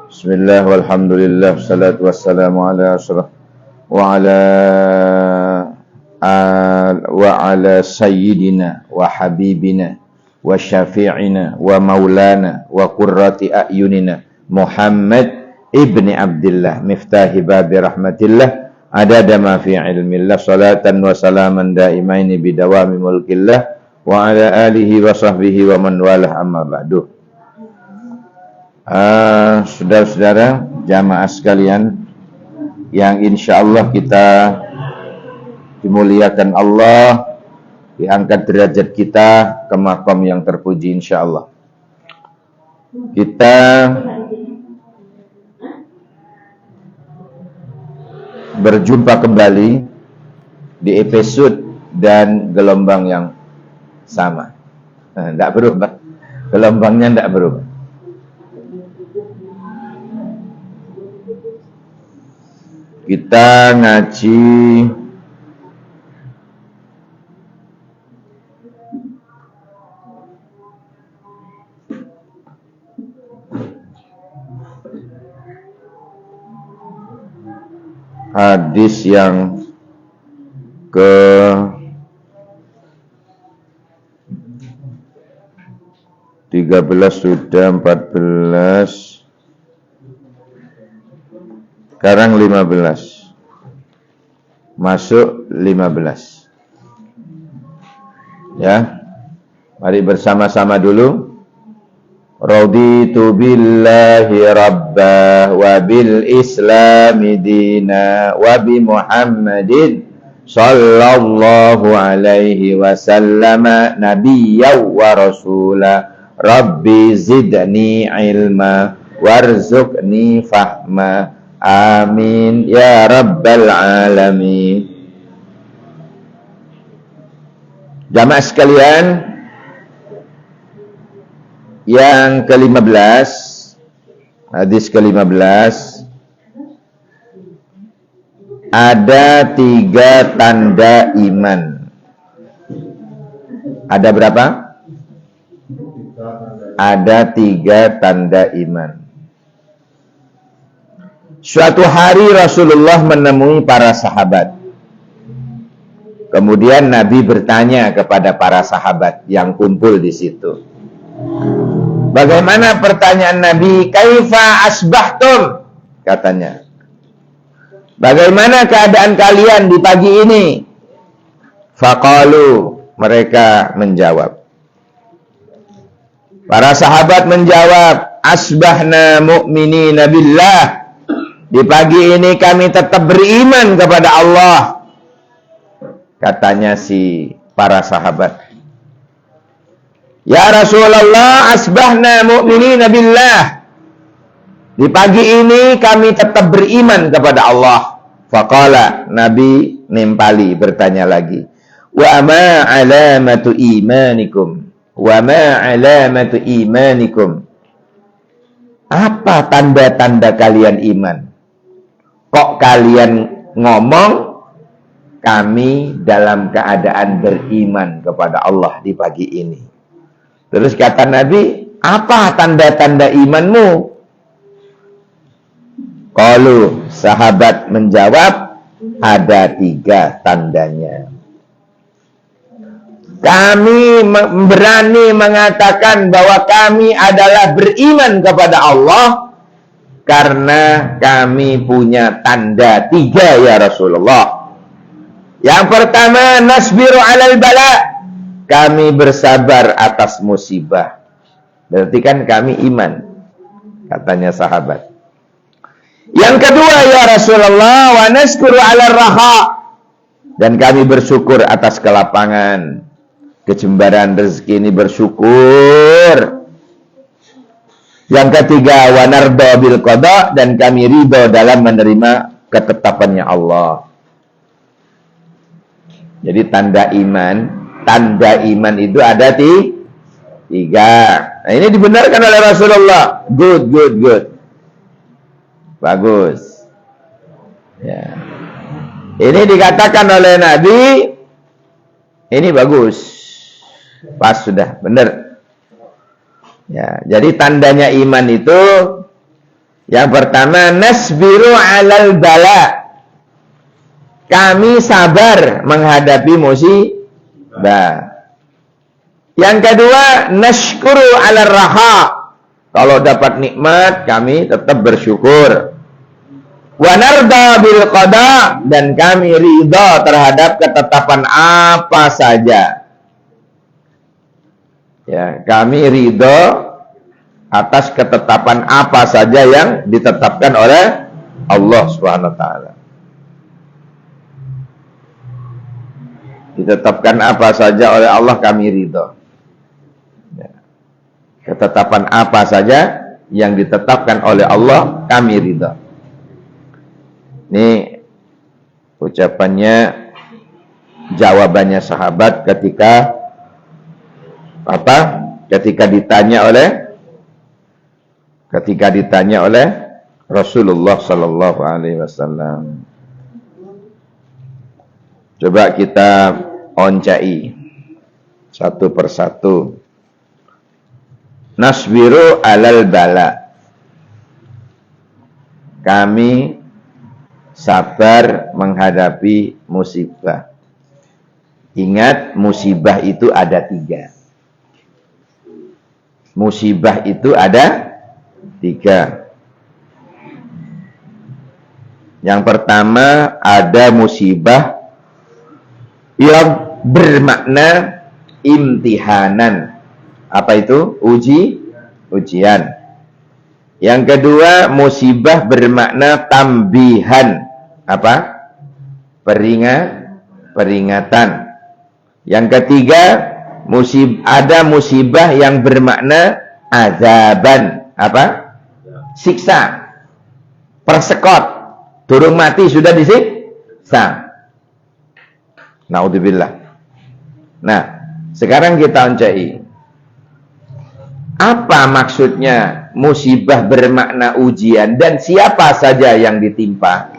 Bismillah walhamdulillah salatu wassalamu ala asyraf wa ala sayyidina wa habibina wa syafi'ina wa maulana wa qurrati a'yunina Muhammad ibni Abdillah miftahi babi rahmatillah adada ma fi ilmillah salatan wa salaman daimaini bidawami mulkillah wa ala alihi wa sahbihi wa man walah amma ba'du. Saudara-saudara jamaah sekalian yang insya Allah kita dimuliakan Allah, diangkat derajat kita ke maqam yang terpuji insya Allah. Kita berjumpa kembali di episode dan gelombang yang sama. Tidak berubah, gelombangnya tidak berubah. Kita ngaji hadis yang ke 13 sudah 14. Sekarang 15. Masuk 15. Ya. Mari bersama-sama dulu. Raditu billahi rabba wa bil islami dina wa bi Muhammadin sallallahu alaihi wasallam nabiyyan wa rasula. Rabbi zidni ilma warzuqni fahma. Amin ya rabbal alamin. Jamaah sekalian, yang ke-15, hadis ke-15, ada 3 tanda iman. Ada berapa? Ada 3 tanda iman. Suatu hari Rasulullah menemui para sahabat. Kemudian Nabi bertanya kepada para sahabat yang kumpul di situ. Bagaimana pertanyaan Nabi? Kaifa asbahtum? Katanya. Bagaimana keadaan kalian di pagi ini? Faqalu, mereka menjawab. Para sahabat menjawab, asbahna mu'minina billah. Di pagi ini kami tetap beriman kepada Allah. Katanya si para sahabat. Ya Rasulullah, asbahna mu'minina billah. Di pagi ini kami tetap beriman kepada Allah. Faqala, Nabi nimpali bertanya lagi. Wa ma alamatu imanikum? Wa ma alamatu imanikum? Apa tanda-tanda kalian iman? Kok kalian ngomong kami dalam keadaan beriman kepada Allah di pagi ini? Terus kata Nabi, apa tanda-tanda imanmu? Qalu, sahabat menjawab, ada 3 tandanya. Kami berani mengatakan bahwa kami adalah beriman kepada Allah karena kami punya tanda 3 ya Rasulullah. Yang pertama, nasbiru alal bala. Kami bersabar atas musibah. Berarti kan kami iman, katanya sahabat. Yang kedua, ya Rasulullah, wa naskuru alal raha. Dan kami bersyukur atas kelapangan. Kejembaran rezeki ini bersyukur. Yang ketiga, wa narda bil qada, dan kami ridho dalam menerima ketetapannya Allah. Jadi tanda iman itu ada 3. Nah, ini dibenarkan oleh Rasulullah. Good. Bagus. Ya. Ini dikatakan oleh Nabi, ini bagus. Pas sudah, benar. Ya, jadi tandanya iman itu Yang pertama, nasbiru 'alal bala. Kami sabar menghadapi musibah. Yang kedua, nashkuru 'alal raha. Kalau dapat nikmat, kami tetap bersyukur. Wa narda bil qada, dan kami ridha terhadap ketetapan apa saja. Ya, kami ridha atas ketetapan apa saja yang ditetapkan oleh Allah Subhanahu wa taala. Ditetapkan apa saja oleh Allah, kami ridha. Ya. Ketetapan apa saja yang ditetapkan oleh Allah, kami ridha. Ini ucapannya, jawabannya sahabat ketika ketika ditanya oleh Rasulullah sallallahu alaihi wasallam. Coba kita oncai satu persatu. Nasbiru 'alal bala. Kami sabar menghadapi musibah. Ingat, musibah itu ada 3. Musibah itu ada 3. Yang pertama, ada musibah yang bermakna imtihanan. Apa itu? Ujian. Yang kedua, musibah bermakna tambihan. Apa? Peringatan. Yang ketiga, ada musibah yang bermakna azaban. Apa? Siksa. Persekot. Durung mati sudah disiksa. Naudzubillah. Nah, sekarang kita oncai. Apa maksudnya musibah bermakna ujian, dan siapa saja yang ditimpa?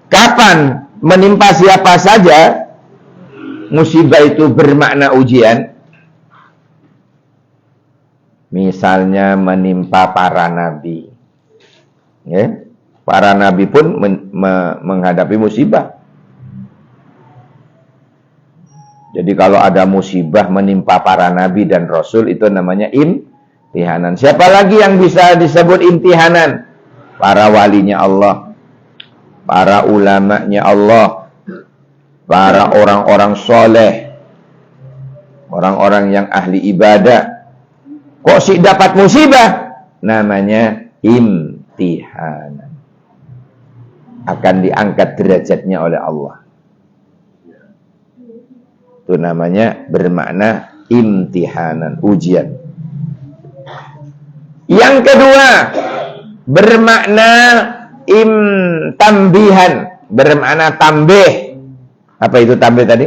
Kapan menimpa siapa saja musibah itu bermakna ujian? Misalnya menimpa para nabi. Ya? Para nabi pun menghadapi musibah. Jadi kalau ada musibah menimpa para nabi dan rasul, itu namanya imtihanan. Siapa lagi yang bisa disebut imtihanan? Para walinya Allah, para ulamanya Allah, para orang-orang soleh, orang-orang yang ahli ibadah. Kok sih dapat musibah? Namanya imtihanan. Akan diangkat derajatnya oleh Allah. Itu namanya bermakna imtihanan, ujian. Yang kedua, bermakna tambihan, bermakna tambih. Apa itu tambih tadi?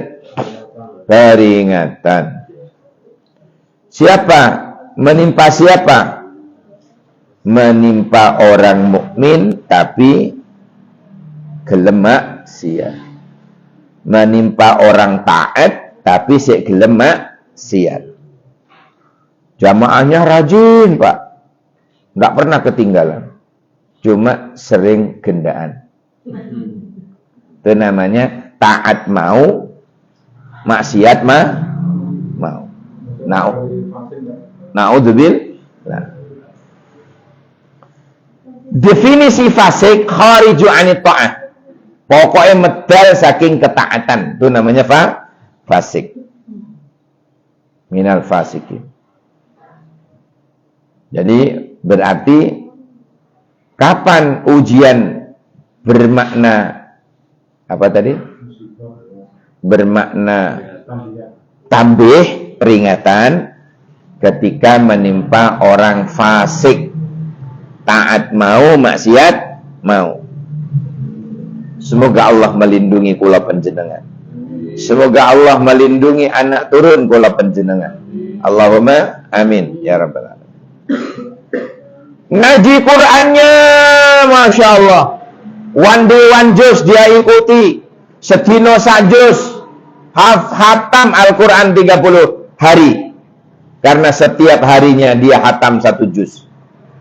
Peringatan. Siapa? Menimpa siapa? Menimpa orang mukmin tapi gelem maksiat. Menimpa orang taat tapi sik gelem maksiat. Jamaahnya rajin, Pak. Enggak pernah ketinggalan. Cuma sering gendaan. Itu namanya taat mau, maksiat mau. Naudzubillah. Definisi fasik khariju anit ta'ah. Pokoknya medal saking ketaatan. Itu namanya fasik. Minal fasikin. Jadi berarti kapan ujian bermakna apa tadi? Bermakna tambih, peringatan, ketika menimpa orang fasik. Taat mau, maksiat mau. Semoga Allah melindungi kula panjenengan. Semoga Allah melindungi anak turun kula panjenengan. Allahumma amin ya rabbal alamin. Ngaji Qur'annya Masya Allah, one day one juz dia ikuti, sedino sajuz, hatam Al-Quran 30 hari, karena setiap harinya dia hatam 1 juz.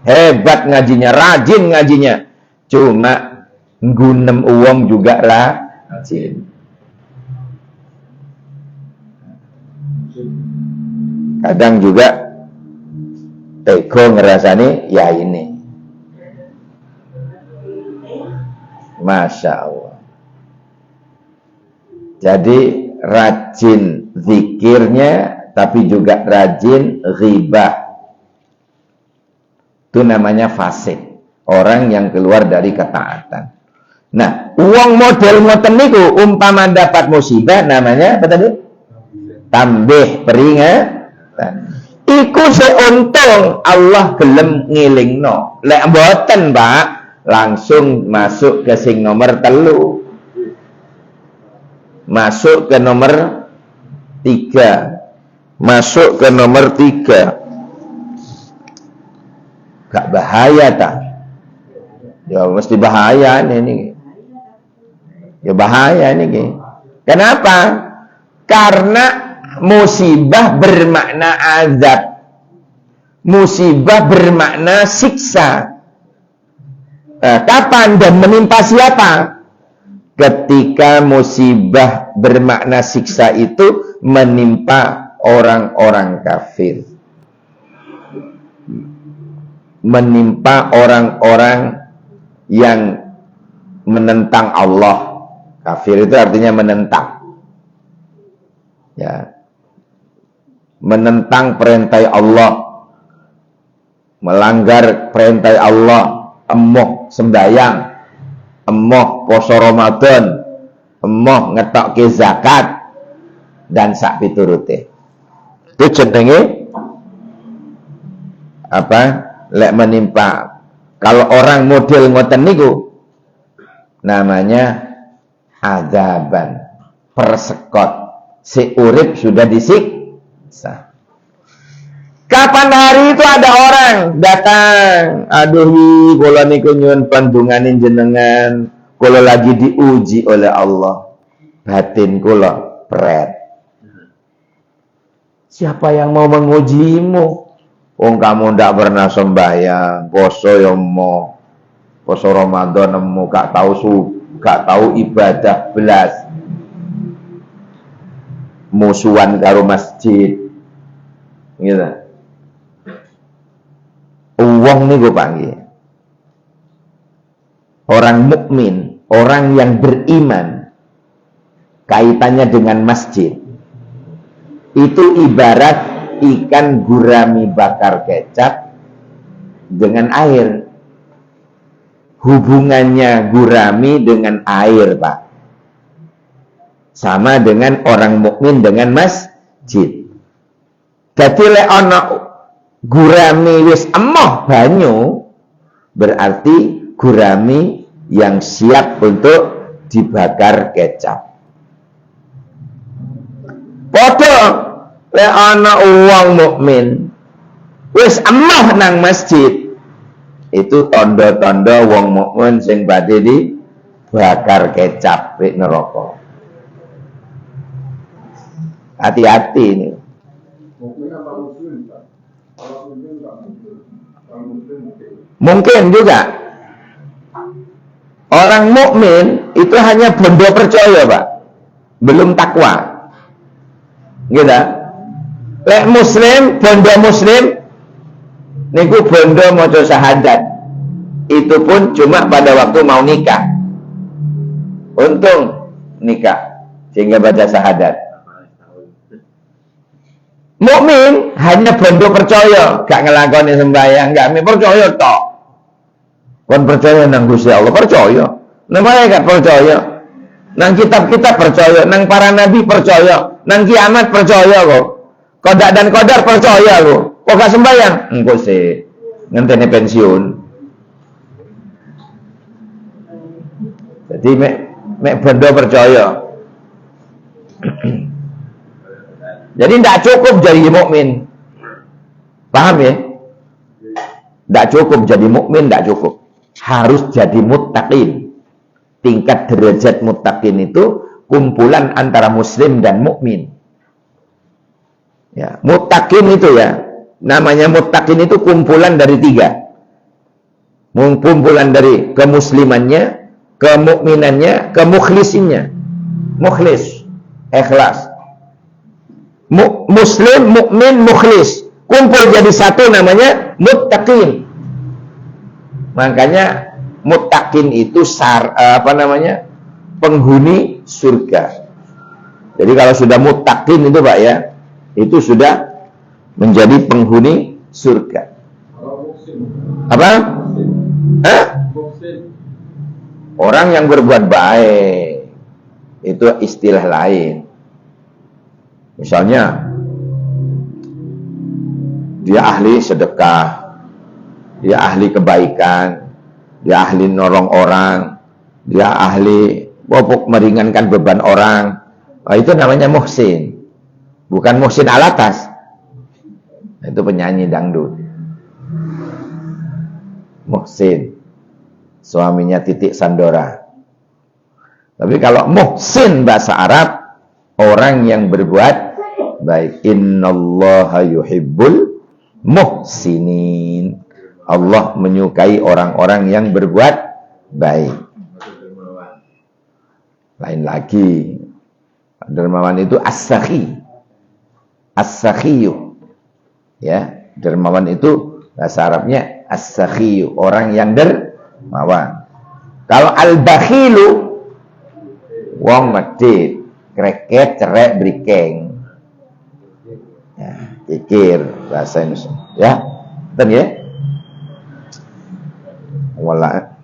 hebat ngajinya, rajin ngajinya. Cuma nggunem uang juga rajin. Kadang juga ego ngerasani ya ini. Masya Allah. Jadi rajin zikirnya, tapi juga rajin ghibah. Itu namanya fasik. Orang yang keluar dari ketaatan. Nah, uang model ngoten niku umpama dapat musibah namanya apa tadi? Tambih peringatan. Iku seuntung Allah gelem ngilingno. Lek mboten, Pak, langsung masuk ke sing nomor 3. Masuk ke nomor 3. Masuk ke nomor 3. Gak bahaya tak? Ya mesti bahaya ini. Ya bahaya ini. Kenapa? Karena musibah bermakna azab. Musibah bermakna siksa. Kapan dan menimpa siapa? Ketika musibah bermakna siksa itu menimpa orang-orang kafir. Menimpa orang-orang yang menentang Allah. Kafir itu artinya menentang. Ya. Menentang perintah Allah. Melanggar perintah Allah. Emoh sembahyang. Emoh poso Ramadan, emoh ngetokke zakat dan sak piturute. Itu jenenge apa? Lek menimpa. Kalau orang model ngoten niku namanya azaban, persekot. Si urip sudah disiksa. Kapan hari itu ada orang datang, aduh kula niku nyuwun pandunganing jenengan, kula lagi diuji oleh Allah. Batin kula pret. Siapa yang mau mengujimu? Wong kamu ndak pernah sembahyang, poso yo mo. Poso Ramadan nemu gak tahu ibadah belas. Musuhan karo masjid. Gitu. Uang nih gue panggil orang mukmin, orang yang beriman, kaitannya dengan masjid itu ibarat ikan gurami bakar kecap dengan air. Hubungannya gurami dengan air, Pak, sama dengan orang mukmin dengan masjid. Jadi lek ana gurami wis emoh banyu, berarti gurami yang siap untuk dibakar kecap. Padha lek ana wong mukmin wis emoh nang masjid, itu tanda-tanda wong mukmin sing badhe dibakar kecap nek neraka. Hati-hati ini. Mungkin juga orang mukmin itu hanya bondo percaya, Pak, belum takwa. Gitu. Lek muslim, bondo muslim niku bondo maca syahadat. Itu pun cuma pada waktu mau nikah. Untung nikah sehingga baca syahadat. Mukmin hanya bondo percaya, gak ngelakoni sembahyang, gak percaya tok. Kon percaya nang Gusti Allah, percaya. Nang malaikat percaya. Nang kitab-kitab percaya, nang para nabi percaya, nang kiamat percaya kok. Qada dan qadar percaya kok. Kok gak sembahyang? Engko sih ngenteni pensiun. Jadi mek bondo percaya. Jadi tidak cukup jadi mukmin, paham ya? Tidak cukup jadi mukmin, tidak cukup. Harus jadi muttaqin. Tingkat derajat muttaqin itu kumpulan antara muslim dan mukmin. Ya, muttaqin itu ya, namanya muttaqin itu kumpulan dari 3. Kumpulan dari kemuslimannya, kemukminannya, kemukhlisinnya. Mukhlis, ikhlas. Muslim, mukmin, mukhlis. Kumpul jadi satu namanya muttaqin. Makanya muttaqin itu penghuni surga. Jadi kalau sudah muttaqin itu Pak ya, itu sudah menjadi penghuni surga. Apa? Hah? Orang yang berbuat baik itu istilah lain. Misalnya dia ahli sedekah, dia ahli kebaikan, dia ahli nolong orang, dia ahli meringankan beban orang. Itu namanya muhsin. Bukan muhsin alatas. Itu penyanyi dangdut. Muhsin, suaminya Titik Sandora. Tapi kalau muhsin bahasa Arab, orang yang berbuat baik. Innallaha yuhibbul muhsinin. Allah menyukai orang-orang yang berbuat baik. Lain lagi. Dermawan itu as-sakhi. As-sakhiyu. Ya, dermawan itu bahasa Arabnya as-sakhiyu, orang yang dermawan. Kalau al-bakhilu wong medhit, kreket, cerek, brikeng. Ya, kikir bahasa Indonesia. Ya, betul ya? Wala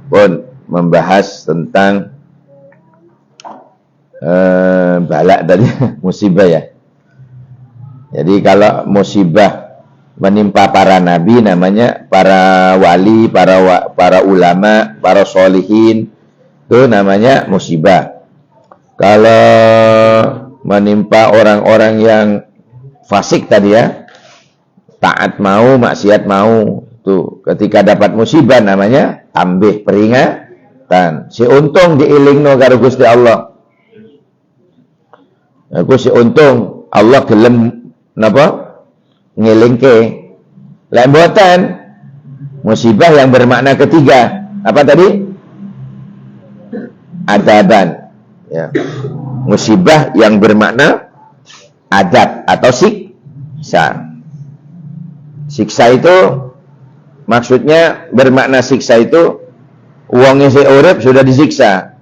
pun membahas tentang balak tadi, musibah ya. Jadi kalau musibah menimpa para nabi namanya, para wali, para ulama, para sholihin, itu namanya musibah. Kalau menimpa orang-orang yang fasik tadi ya, taat mau, maksiat mau, tuh ketika dapat musibah namanya tambih peringatan. Si untung diilingno karo Gusti Allah. Aku si untung Allah gelem napa ngelingke. Lek mboten musibah yang bermakna ketiga. Apa tadi? Adaban. Ya. Musibah yang bermakna adab atau siksa. Siksa itu maksudnya bermakna siksa itu uangnya si urip sudah disiksa.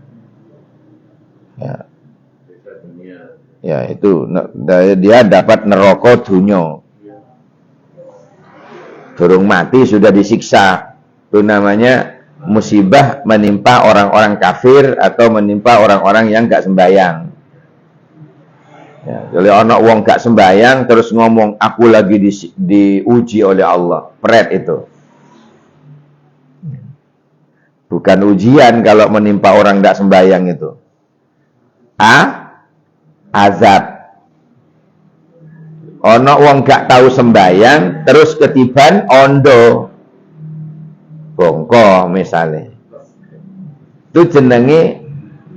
Ya. Ya itu dia dapat neraka dunya. Durung mati sudah disiksa. Itu namanya musibah menimpa orang-orang kafir atau menimpa orang-orang yang gak sembahyang. Ya, jadi anak wong gak sembahyang terus ngomong aku lagi diuji oleh Allah. Pret itu. Bukan ujian kalau menimpa orang gak sembahyang itu. Azab. Ono wong gak tahu sembahyang terus ketiban ondo bongko misalnya, itu jenenge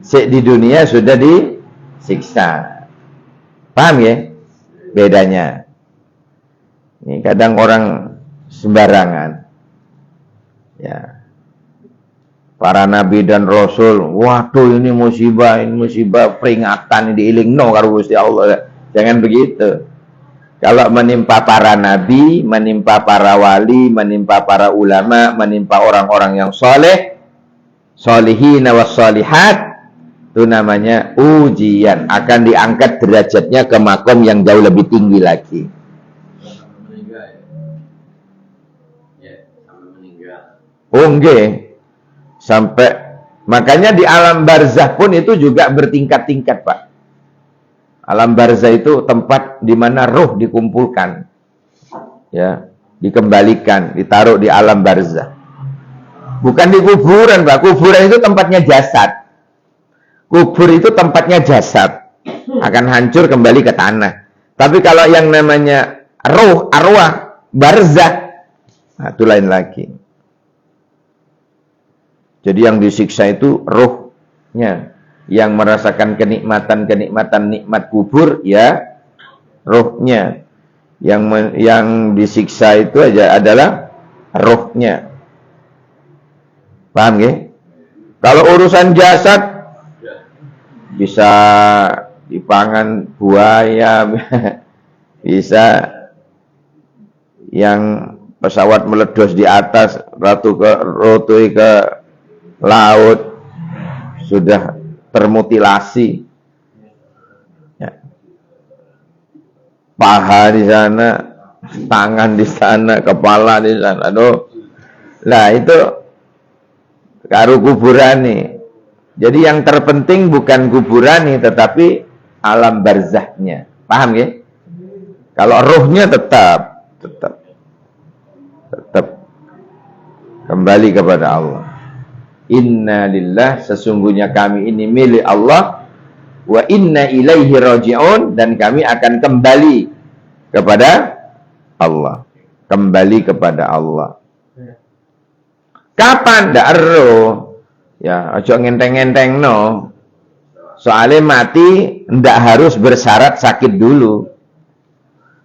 di dunia sudah disiksa. Paham ya bedanya? Ini kadang orang sembarangan ya. Para nabi dan rasul, waduh ini musibah peringatan diilingno karo Gusti Allah. Jangan begitu. Kalau menimpa para nabi, menimpa para wali, menimpa para ulama, menimpa orang-orang yang soleh, solihin was solihat, itu namanya ujian. Akan diangkat derajatnya ke makom yang jauh lebih tinggi lagi. Oh nggih. Sampai makanya di alam barzah pun itu juga bertingkat-tingkat, Pak. Alam barzah itu tempat di mana roh dikumpulkan. Ya, dikembalikan, ditaruh di alam barzah. Bukan di kuburan, Pak. Kuburan itu tempatnya jasad. Kubur itu tempatnya jasad. Akan hancur kembali ke tanah. Tapi kalau yang namanya roh, arwah, barzah, nah, itu lain lagi. Jadi yang disiksa itu rohnya. Yang merasakan kenikmatan-kenikmatan nikmat kubur ya rohnya. Yang disiksa itu aja adalah rohnya. Paham ya? Kalau urusan jasad bisa dipangan buaya, bisa yang pesawat meledos di atas, rotui ke laut, sudah termutilasi. Ya. Paha di sana, tangan di sana, kepala di sana. Aduh. Lah itu karo kuburan nih. Jadi yang terpenting bukan kuburan nih, tetapi alam barzahnya. Paham ya? Kalau ruhnya tetap kembali kepada Allah. Inna lillah, sesungguhnya kami ini milik Allah, wa inna ilaihi raji'un, dan kami akan kembali kepada Allah. Kembali kepada Allah. Kapan? Ndak ero. Ya, ojo ngenteng-ngenteng no. Soalnya mati ndak harus bersyarat sakit dulu.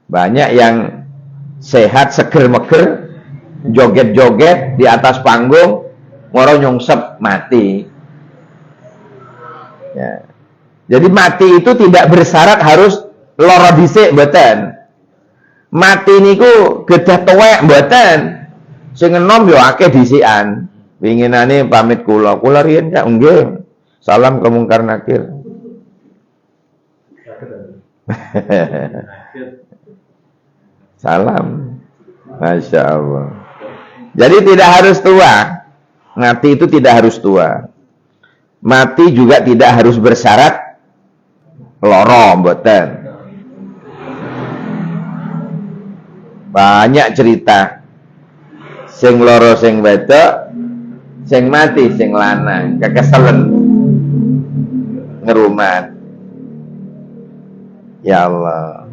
Banyak yang sehat, seger-meger, joget-joget di atas panggung, ngoro nyungsep mati. Ya. Jadi mati itu tidak bersyarat harus lara dhisik mboten. Mati niku gedah tuwek mboten. Sing enom yo akeh dhisikan. Winginane pamit kula riyen Kak nggih. Salam ke Mungkar Nakir. Salam. Masya Allah. Jadi tidak harus tua. Mati itu tidak harus tua. Mati juga tidak harus bersyarat loro mboten. Banyak cerita. Sing loro sing wedok, sing mati sing lanang, kekeselen ngerumat. Ya Allah.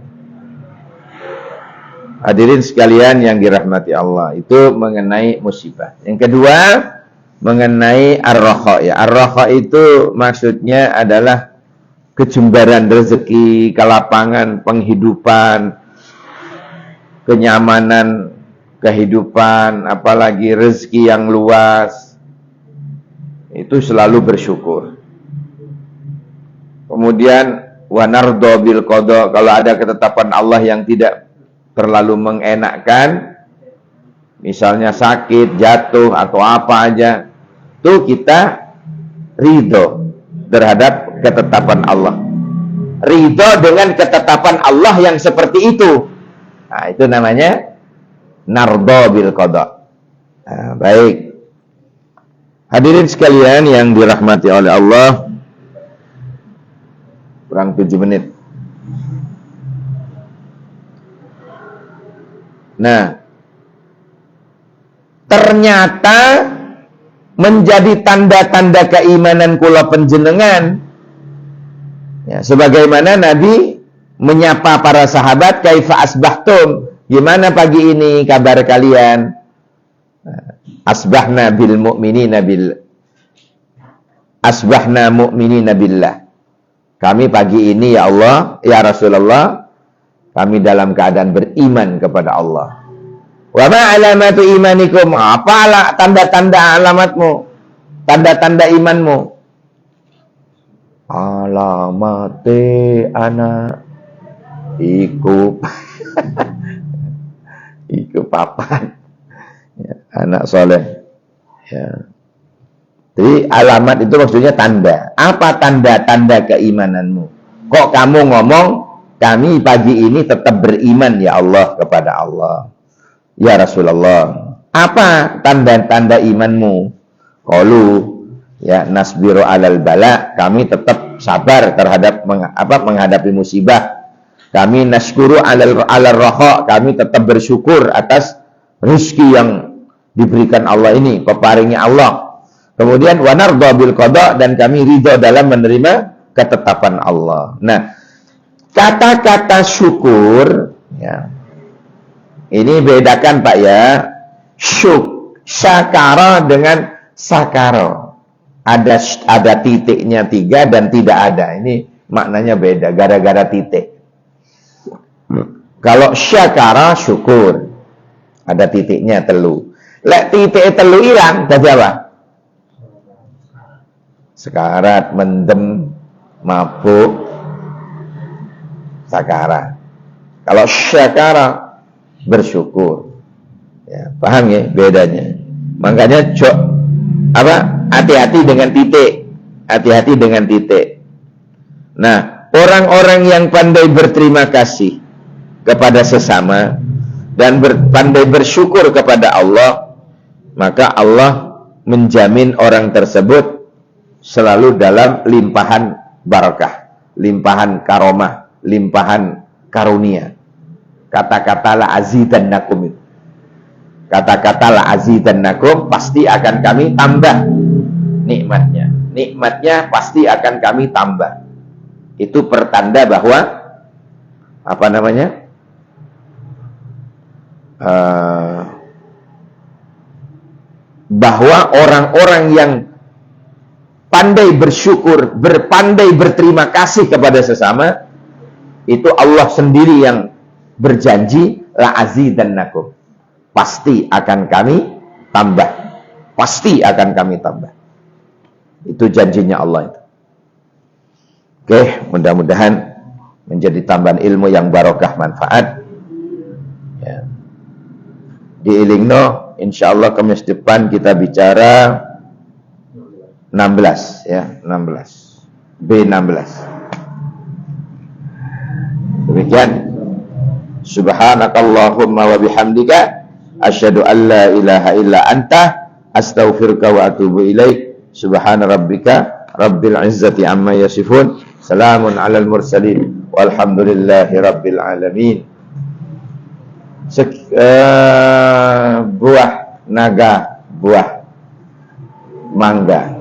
Hadirin sekalian yang dirahmati Allah, itu mengenai musibah. Yang kedua, mengenai ar-raha ya. Ar-raha itu maksudnya adalah kejembaran rezeki, kelapangan penghidupan, kenyamanan kehidupan, apalagi rezeki yang luas. Itu selalu bersyukur. Kemudian wanardo bil qada, kalau ada ketetapan Allah yang tidak terlalu mengenakkan, misalnya sakit, jatuh atau apa aja, tuh kita ridho terhadap ketetapan Allah. Ridho dengan ketetapan Allah yang seperti itu. Nah, itu namanya nardo bil qada. Nah, baik. Hadirin sekalian yang dirahmati oleh Allah, kurang 7 menit. Nah, ternyata menjadi tanda-tanda keimanan kula panjenengan. Ya, sebagaimana Nabi menyapa para sahabat, kaifa asbahtum? Gimana pagi ini kabar kalian? Asbahna bil mu'minina asbahna mu'minina billah. Kami pagi ini ya Allah, ya Rasulullah, kami dalam keadaan beriman kepada Allah. Wa ma alamatu imanikum? Apalah tanda-tanda alamatmu? Tanda-tanda imanmu? Alamate anak iku iku papan ya, anak soleh ya. Jadi alamat itu maksudnya tanda. Apa tanda-tanda keimananmu? Kok kamu ngomong kami pagi ini tetap beriman ya Allah kepada Allah, ya Rasulullah? Apa tanda-tanda imanmu? Qalu ya nasbiru alal bala, kami tetap sabar terhadap menghadapi musibah. Kami nasykuru alal raha, kami tetap bersyukur atas rezeki yang diberikan Allah ini, peparingnya Allah. Kemudian wanardo bil qada, dan kami ridho dalam menerima ketetapan Allah. Nah, kata-kata syukur ya, ini bedakan Pak ya, syakara dengan sakaro. ada titiknya 3 dan tidak ada. Ini maknanya beda, gara-gara titik. Kalau syakara syukur, ada titiknya telu. Lek titik telu hilang, tadi apa? Sekarat, mendem, mabuk, sakarat. Kalau syakara bersyukur. Ya, paham ya bedanya? Makanya hati-hati dengan titik. Hati-hati dengan titik. Nah, orang-orang yang pandai berterima kasih kepada sesama dan pandai bersyukur kepada Allah, maka Allah menjamin orang tersebut selalu dalam limpahan barakah, limpahan karomah, limpahan karunia. Kata-kata la azidannakum, kata-kata la azidannakum, pasti akan kami tambah nikmatnya. Nikmatnya pasti akan kami tambah. Itu pertanda bahwa bahwa orang-orang yang pandai bersyukur, berpandai berterima kasih kepada sesama, itu Allah sendiri yang berjanji la azidannakum, pasti akan kami tambah, pasti akan kami tambah. Itu janjinya Allah itu. Oke, mudah-mudahan menjadi tambahan ilmu yang barokah manfaat. Ya. Di Ilingno, insyaallah Kamis depan kita bicara 16 ya, 16. B16. Demikian. Subhanakallahumma wa bihamdika asyhadu an la ilaha illa anta astaghfiruka wa atubu ilaik. Subhana rabbika rabbil izzati amma yasifun. Salamun alal mursalin walhamdulillahi rabbil alamin. Buah naga, buah mangga,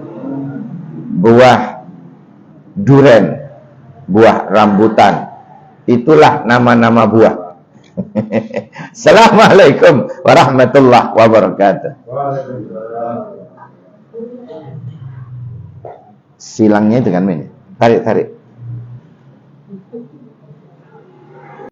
buah duren, buah rambutan, itulah nama-nama buah. Assalamualaikum warahmatullahi wabarakatuh. Silangnya dengan ini, tarik